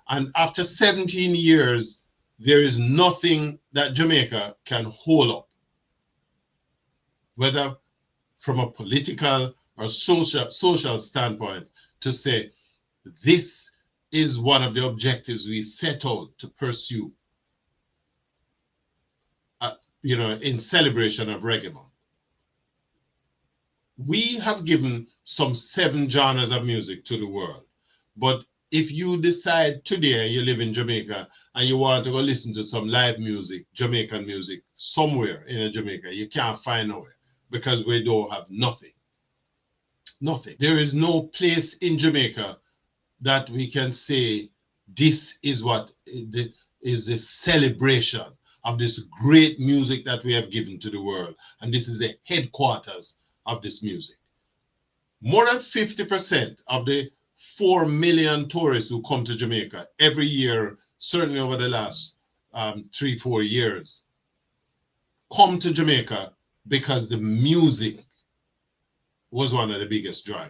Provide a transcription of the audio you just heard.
And after 17 years, there is nothing that Jamaica can hold up, whether from a political or social standpoint, to say this is one of the objectives we set out to pursue, in celebration of Reggae Month. We have given some 7 genres of music to the world, but if you decide today you live in Jamaica and you want to go listen to some live music, Jamaican music, somewhere in Jamaica, you can't find nowhere because we don't have nothing. Nothing. There is no place in Jamaica that we can say this is what is the celebration of this great music that we have given to the world, and this is the headquarters of this music. More than 50% of the 4 million tourists who come to Jamaica every year, certainly over the last 3-4 years, come to Jamaica because the music was one of the biggest drivers.